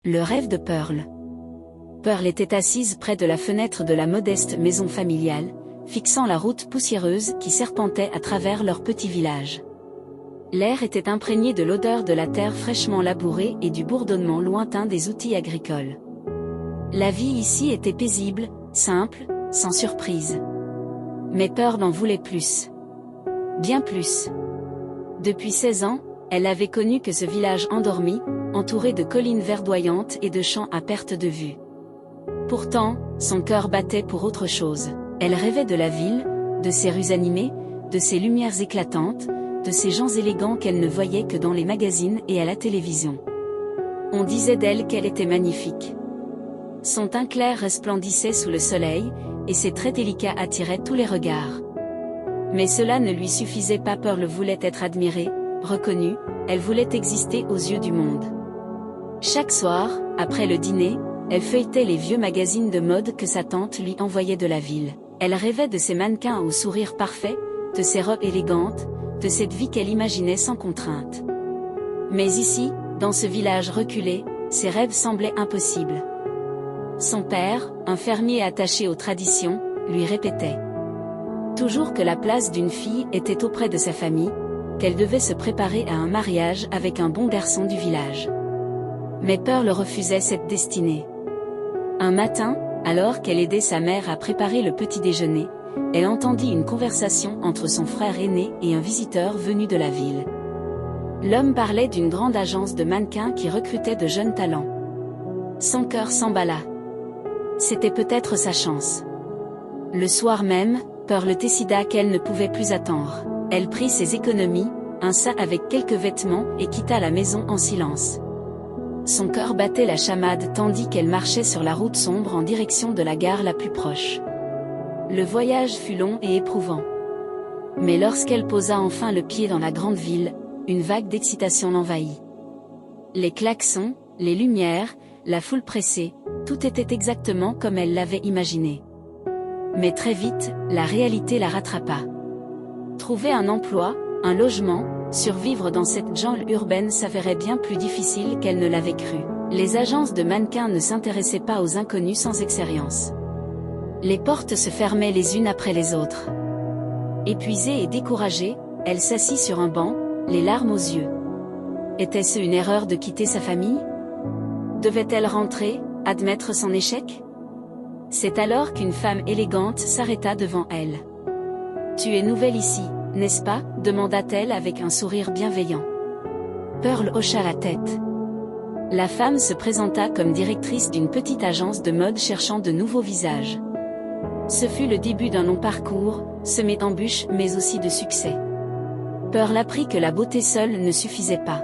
Le rêve de Pearl. Pearl était assise près de la fenêtre de la modeste maison familiale, fixant la route poussiéreuse qui serpentait à travers leur petit village. L'air était imprégné de l'odeur de la terre fraîchement labourée et du bourdonnement lointain des outils agricoles. La vie ici était paisible, simple, sans surprise. Mais Pearl en voulait plus. Bien plus. Depuis 16 ans, elle avait connu que ce village endormi, entouré de collines verdoyantes et de champs à perte de vue. Pourtant, son cœur battait pour autre chose. Elle rêvait de la ville, de ses rues animées, de ses lumières éclatantes, de ces gens élégants qu'elle ne voyait que dans les magazines et à la télévision. On disait d'elle qu'elle était magnifique. Son teint clair resplendissait sous le soleil, et ses traits délicats attiraient tous les regards. Mais cela ne lui suffisait pas. Pearl voulait être admirée, reconnue, elle voulait exister aux yeux du monde. Chaque soir, après le dîner, elle feuilletait les vieux magazines de mode que sa tante lui envoyait de la ville. Elle rêvait de ces mannequins au sourire parfait, de ces robes élégantes, de cette vie qu'elle imaginait sans contrainte. Mais ici, dans ce village reculé, ses rêves semblaient impossibles. Son père, un fermier attaché aux traditions, lui répétait toujours que la place d'une fille était auprès de sa famille, qu'elle devait se préparer à un mariage avec un bon garçon du village. Mais Pearl refusait cette destinée. Un matin, alors qu'elle aidait sa mère à préparer le petit déjeuner, elle entendit une conversation entre son frère aîné et un visiteur venu de la ville. L'homme parlait d'une grande agence de mannequins qui recrutait de jeunes talents. Son cœur s'emballa. C'était peut-être sa chance. Le soir même, Pearl décida qu'elle ne pouvait plus attendre. Elle prit ses économies, un sac avec quelques vêtements et quitta la maison en silence. Son cœur battait la chamade tandis qu'elle marchait sur la route sombre en direction de la gare la plus proche. Le voyage fut long et éprouvant. Mais lorsqu'elle posa enfin le pied dans la grande ville, une vague d'excitation l'envahit. Les klaxons, les lumières, la foule pressée, tout était exactement comme elle l'avait imaginé. Mais très vite, la réalité la rattrapa. Trouver un emploi, un logement, survivre dans cette jungle urbaine s'avérait bien plus difficile qu'elle ne l'avait cru. Les agences de mannequins ne s'intéressaient pas aux inconnus sans expérience. Les portes se fermaient les unes après les autres. Épuisée et découragée, elle s'assit sur un banc, les larmes aux yeux. Était-ce une erreur de quitter sa famille? Devait-elle rentrer, admettre son échec? C'est alors qu'une femme élégante s'arrêta devant elle. « Tu es nouvelle ici, n'est-ce pas ?» demanda-t-elle avec un sourire bienveillant. Pearl hocha la tête. La femme se présenta comme directrice d'une petite agence de mode cherchant de nouveaux visages. Ce fut le début d'un long parcours, semé d'embûches mais aussi de succès. Pearl apprit que la beauté seule ne suffisait pas.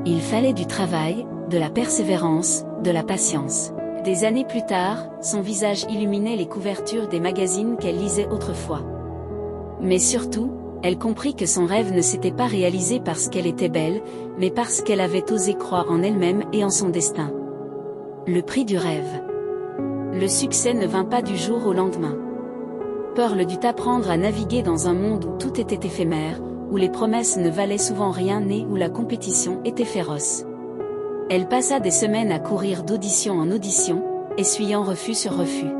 Il fallait du travail, de la persévérance, de la patience. Des années plus tard, son visage illuminait les couvertures des magazines qu'elle lisait autrefois. Mais surtout, elle comprit que son rêve ne s'était pas réalisé parce qu'elle était belle, mais parce qu'elle avait osé croire en elle-même et en son destin. Le prix du rêve. Le succès ne vint pas du jour au lendemain. Pearl dut apprendre à naviguer dans un monde où tout était éphémère, où les promesses ne valaient souvent rien et où la compétition était féroce. Elle passa des semaines à courir d'audition en audition, essuyant refus sur refus.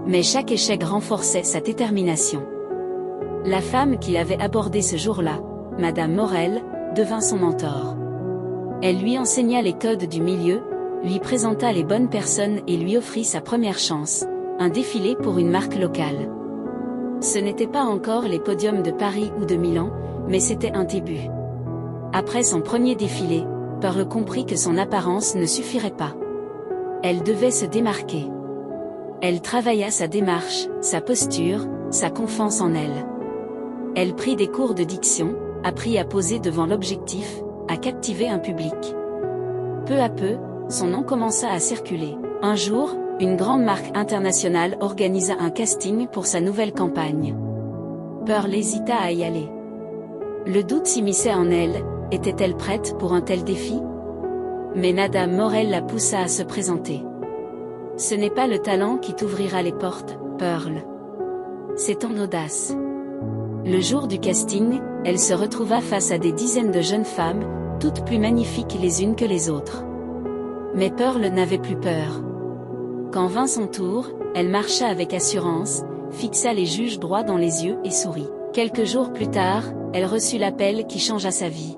Mais chaque échec renforçait sa détermination. La femme qui l'avait abordée ce jour-là, Madame Morel, devint son mentor. Elle lui enseigna les codes du milieu, lui présenta les bonnes personnes et lui offrit sa première chance, un défilé pour une marque locale. Ce n'était pas encore les podiums de Paris ou de Milan, mais c'était un début. Après son premier défilé, Pearl comprit que son apparence ne suffirait pas. Elle devait se démarquer. Elle travailla sa démarche, sa posture, sa confiance en elle. Elle prit des cours de diction, apprit à poser devant l'objectif, à captiver un public. Peu à peu, son nom commença à circuler. Un jour, une grande marque internationale organisa un casting pour sa nouvelle campagne. Pearl hésita à y aller. Le doute s'immisçait en elle. Était-elle prête pour un tel défi? Mais Madame Morel la poussa à se présenter. Ce n'est pas le talent qui t'ouvrira les portes, Pearl. C'est ton audace. Le jour du casting, elle se retrouva face à des dizaines de jeunes femmes, toutes plus magnifiques les unes que les autres. Mais Pearl n'avait plus peur. Quand vint son tour, elle marcha avec assurance, fixa les juges droit dans les yeux et sourit. Quelques jours plus tard, elle reçut l'appel qui changea sa vie.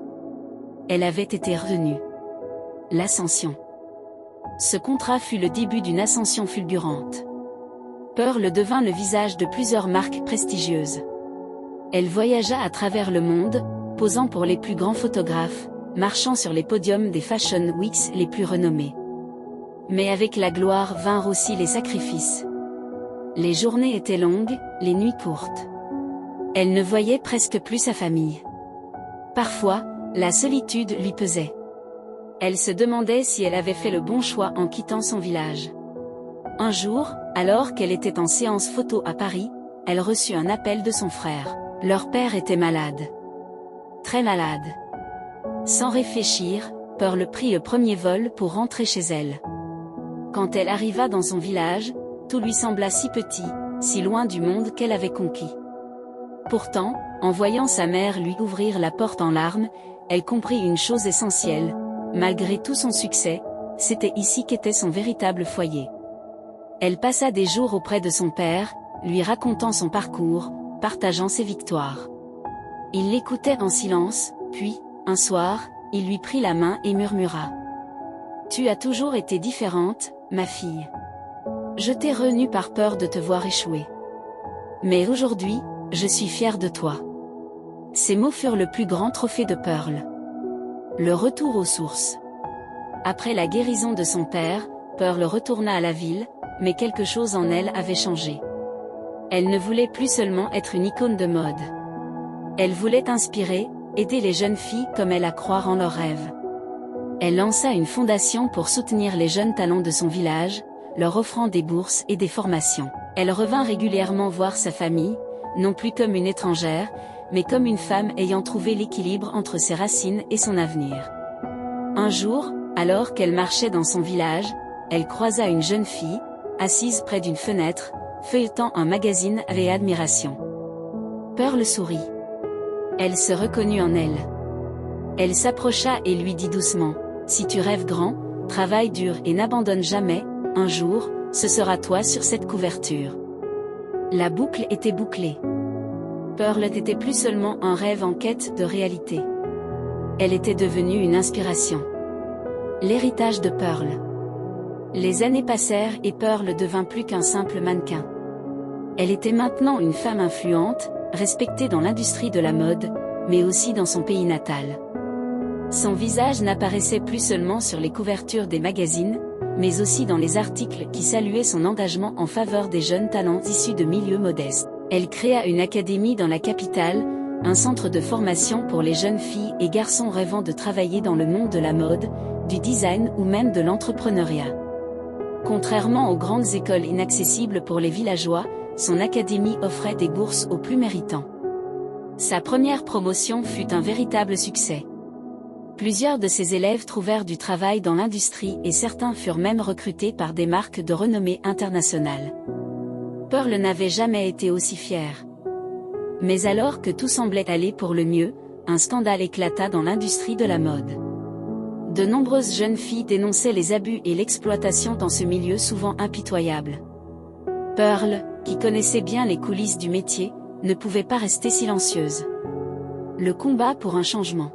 Elle avait été retenue. L'ascension. Ce contrat fut le début d'une ascension fulgurante. Pearl devint le visage de plusieurs marques prestigieuses. Elle voyagea à travers le monde, posant pour les plus grands photographes, marchant sur les podiums des Fashion Weeks les plus renommés. Mais avec la gloire vinrent aussi les sacrifices. Les journées étaient longues, les nuits courtes. Elle ne voyait presque plus sa famille. Parfois, la solitude lui pesait. Elle se demandait si elle avait fait le bon choix en quittant son village. Un jour, alors qu'elle était en séance photo à Paris, elle reçut un appel de son frère. Leur père était malade. Très malade. Sans réfléchir, Pearl prit le premier vol pour rentrer chez elle. Quand elle arriva dans son village, tout lui sembla si petit, si loin du monde qu'elle avait conquis. Pourtant, en voyant sa mère lui ouvrir la porte en larmes, elle comprit une chose essentielle. Malgré tout son succès, c'était ici qu'était son véritable foyer. Elle passa des jours auprès de son père, lui racontant son parcours, partageant ses victoires. Il l'écoutait en silence, puis, un soir, il lui prit la main et murmura. « Tu as toujours été différente, ma fille. Je t'ai renue par peur de te voir échouer. Mais aujourd'hui, je suis fière de toi. » Ces mots furent le plus grand trophée de Pearl. Le retour aux sources. Après la guérison de son père, Pearl retourna à la ville, mais quelque chose en elle avait changé. Elle ne voulait plus seulement être une icône de mode. Elle voulait inspirer, aider les jeunes filles comme elle à croire en leurs rêves. Elle lança une fondation pour soutenir les jeunes talents de son village, leur offrant des bourses et des formations. Elle revint régulièrement voir sa famille, non plus comme une étrangère, mais comme une femme ayant trouvé l'équilibre entre ses racines et son avenir. Un jour, alors qu'elle marchait dans son village, elle croisa une jeune fille, assise près d'une fenêtre, feuilletant un magazine avec admiration. Pearl sourit. Elle se reconnut en elle. Elle s'approcha et lui dit doucement, « Si tu rêves grand, travaille dur et n'abandonne jamais, un jour, ce sera toi sur cette couverture. » La boucle était bouclée. Pearl n'était plus seulement un rêve en quête de réalité. Elle était devenue une inspiration. L'héritage de Pearl. Les années passèrent et Pearl devint plus qu'un simple mannequin. Elle était maintenant une femme influente, respectée dans l'industrie de la mode, mais aussi dans son pays natal. Son visage n'apparaissait plus seulement sur les couvertures des magazines, mais aussi dans les articles qui saluaient son engagement en faveur des jeunes talents issus de milieux modestes. Elle créa une académie dans la capitale, un centre de formation pour les jeunes filles et garçons rêvant de travailler dans le monde de la mode, du design ou même de l'entrepreneuriat. Contrairement aux grandes écoles inaccessibles pour les villageois, son académie offrait des bourses aux plus méritants. Sa première promotion fut un véritable succès. Plusieurs de ses élèves trouvèrent du travail dans l'industrie et certains furent même recrutés par des marques de renommée internationale. Pearl n'avait jamais été aussi fière. Mais alors que tout semblait aller pour le mieux, un scandale éclata dans l'industrie de la mode. De nombreuses jeunes filles dénonçaient les abus et l'exploitation dans ce milieu souvent impitoyable. Pearl, qui connaissait bien les coulisses du métier, ne pouvait pas rester silencieuse. Le combat pour un changement.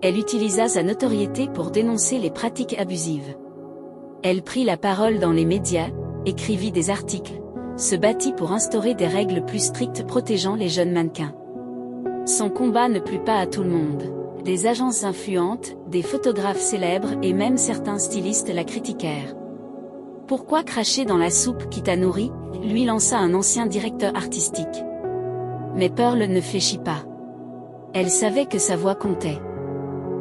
Elle utilisa sa notoriété pour dénoncer les pratiques abusives. Elle prit la parole dans les médias, écrivit des articles, se battit pour instaurer des règles plus strictes protégeant les jeunes mannequins. Son combat ne plut pas à tout le monde. Des agences influentes, des photographes célèbres et même certains stylistes la critiquèrent. « Pourquoi cracher dans la soupe qui t'a nourri ?» lui lança un ancien directeur artistique. Mais Pearl ne fléchit pas. Elle savait que sa voix comptait.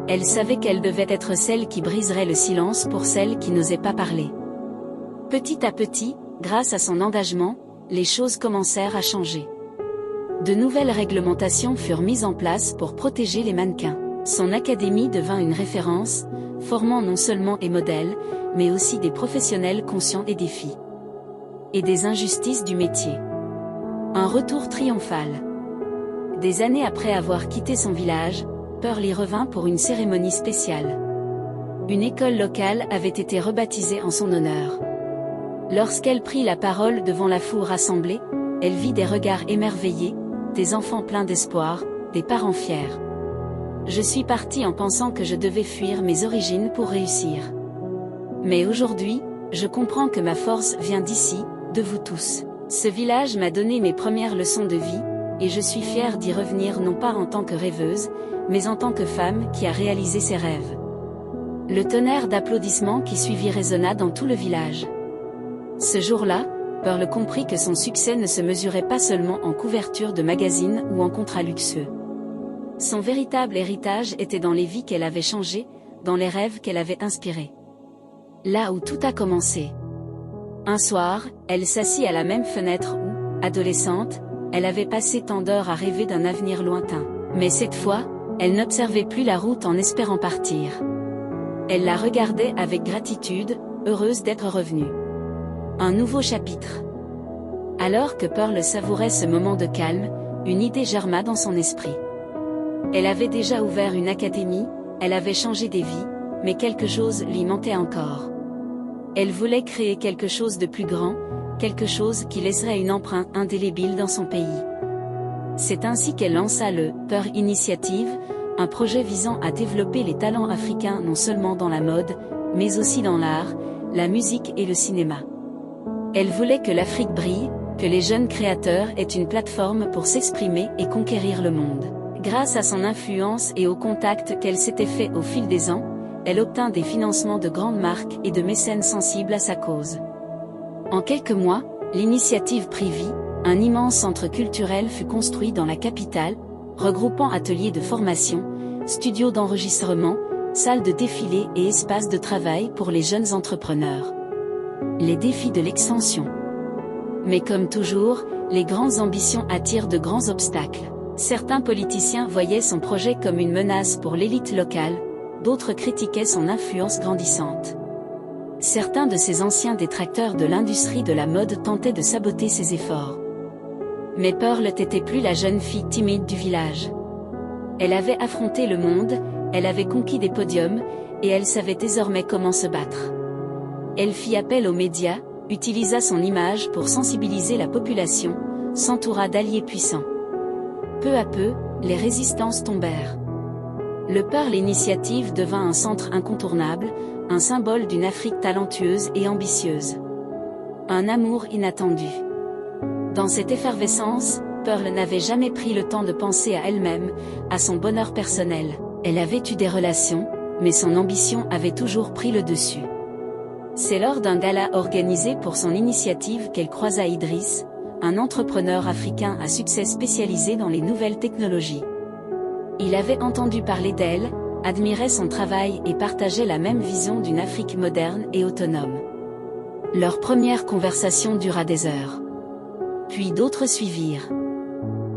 Elle savait qu'elle devait être celle qui briserait le silence pour celles qui n'osaient pas parler. Petit à petit, grâce à son engagement, les choses commencèrent à changer. De nouvelles réglementations furent mises en place pour protéger les mannequins. Son académie devint une référence, formant non seulement des modèles, mais aussi des professionnels conscients des défis et des injustices du métier. Un retour triomphal. Des années après avoir quitté son village, Pearl y revint pour une cérémonie spéciale. une école locale avait été rebaptisée en son honneur. Lorsqu'elle prit la parole devant la foule rassemblée, elle vit des regards émerveillés, des enfants pleins d'espoir, des parents fiers. Je suis partie en pensant que je devais fuir mes origines pour réussir. Mais aujourd'hui, je comprends que ma force vient d'ici, de vous tous. Ce village m'a donné mes premières leçons de vie, et je suis fière d'y revenir non pas en tant que rêveuse, mais en tant que femme qui a réalisé ses rêves. Le tonnerre d'applaudissements qui suivit résonna dans tout le village. Ce jour-là, Pearl comprit que son succès ne se mesurait pas seulement en couverture de magazines ou en contrats luxueux. Son véritable héritage était dans les vies qu'elle avait changées, dans les rêves qu'elle avait inspirés. Là où tout a commencé. Un soir, elle s'assit à la même fenêtre où, adolescente, elle avait passé tant d'heures à rêver d'un avenir lointain. Mais cette fois, elle n'observait plus la route en espérant partir. Elle la regardait avec gratitude, heureuse d'être revenue. Un nouveau chapitre. Alors que Pearl savourait ce moment de calme, une idée germa dans son esprit. Elle avait déjà ouvert une académie, elle avait changé des vies, mais quelque chose lui manquait encore. Elle voulait créer quelque chose de plus grand, quelque chose qui laisserait une empreinte indélébile dans son pays. C'est ainsi qu'elle lança le Pearl Initiative, un projet visant à développer les talents africains non seulement dans la mode, mais aussi dans l'art, la musique et le cinéma. Elle voulait que l'Afrique brille, que les jeunes créateurs aient une plateforme pour s'exprimer et conquérir le monde. Grâce à son influence et aux contacts qu'elle s'était fait au fil des ans, elle obtint des financements de grandes marques et de mécènes sensibles à sa cause. En quelques mois, l'initiative prit vie, un immense centre culturel fut construit dans la capitale, regroupant ateliers de formation, studios d'enregistrement, salles de défilé et espaces de travail pour les jeunes entrepreneurs. Les défis de l'extension. Mais comme toujours, les grandes ambitions attirent de grands obstacles. Certains politiciens voyaient son projet comme une menace pour l'élite locale, d'autres critiquaient son influence grandissante. Certains de ces anciens détracteurs de l'industrie de la mode tentaient de saboter ses efforts. Mais Pearl n'était plus la jeune fille timide du village. Elle avait affronté le monde, elle avait conquis des podiums, et elle savait désormais comment se battre. Elle fit appel aux médias, utilisa son image pour sensibiliser la population, s'entoura d'alliés puissants. Peu à peu, les résistances tombèrent. Le Pearl Initiative devint un centre incontournable, un symbole d'une Afrique talentueuse et ambitieuse. Un amour inattendu. Dans cette effervescence, Pearl n'avait jamais pris le temps de penser à elle-même, à son bonheur personnel. Elle avait eu des relations, mais son ambition avait toujours pris le dessus. C'est lors d'un gala organisé pour son initiative qu'elle croisa Idriss, un entrepreneur africain à succès spécialisé dans les nouvelles technologies. Il avait entendu parler d'elle, admirait son travail et partageait la même vision d'une Afrique moderne et autonome. Leur première conversation dura des heures. Puis d'autres suivirent.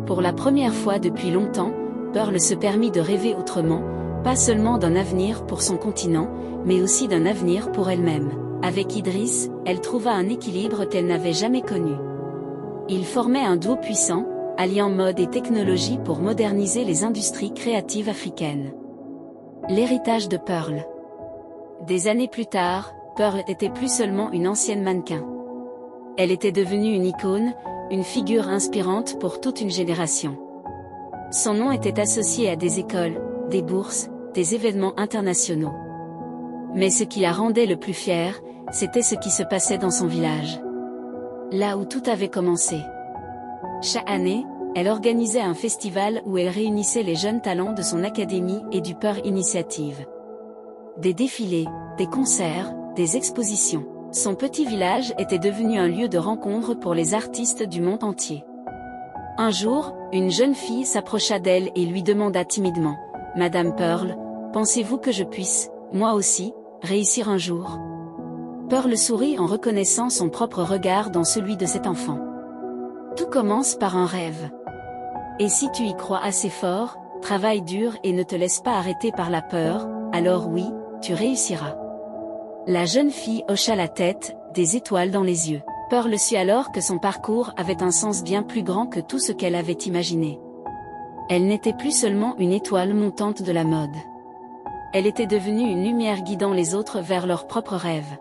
Pour la première fois depuis longtemps, Pearl se permit de rêver autrement, pas seulement d'un avenir pour son continent, mais aussi d'un avenir pour elle-même. Avec Idriss, elle trouva un équilibre qu'elle n'avait jamais connu. Ils formaient un duo puissant, alliant mode et technologie pour moderniser les industries créatives africaines. L'héritage de Pearl. Des années plus tard, Pearl n'était plus seulement une ancienne mannequin. Elle était devenue une icône, une figure inspirante pour toute une génération. Son nom était associé à des écoles, des bourses, des événements internationaux. Mais ce qui la rendait le plus fière, c'était ce qui se passait dans son village. Là où tout avait commencé. Chaque année, elle organisait un festival où elle réunissait les jeunes talents de son académie et du Pearl Initiative. Des défilés, des concerts, des expositions. Son petit village était devenu un lieu de rencontre pour les artistes du monde entier. Un jour, une jeune fille s'approcha d'elle et lui demanda timidement, « Madame Pearl, pensez-vous que je puisse, moi aussi, réussir un jour ?» Pearl sourit en reconnaissant son propre regard dans celui de cet enfant. Tout commence par un rêve. Et si tu y crois assez fort, travaille dur et ne te laisse pas arrêter par la peur, alors oui, tu réussiras. La jeune fille hocha la tête, des étoiles dans les yeux. Pearl sut alors que son parcours avait un sens bien plus grand que tout ce qu'elle avait imaginé. Elle n'était plus seulement une étoile montante de la mode. Elle était devenue une lumière guidant les autres vers leurs propres rêves.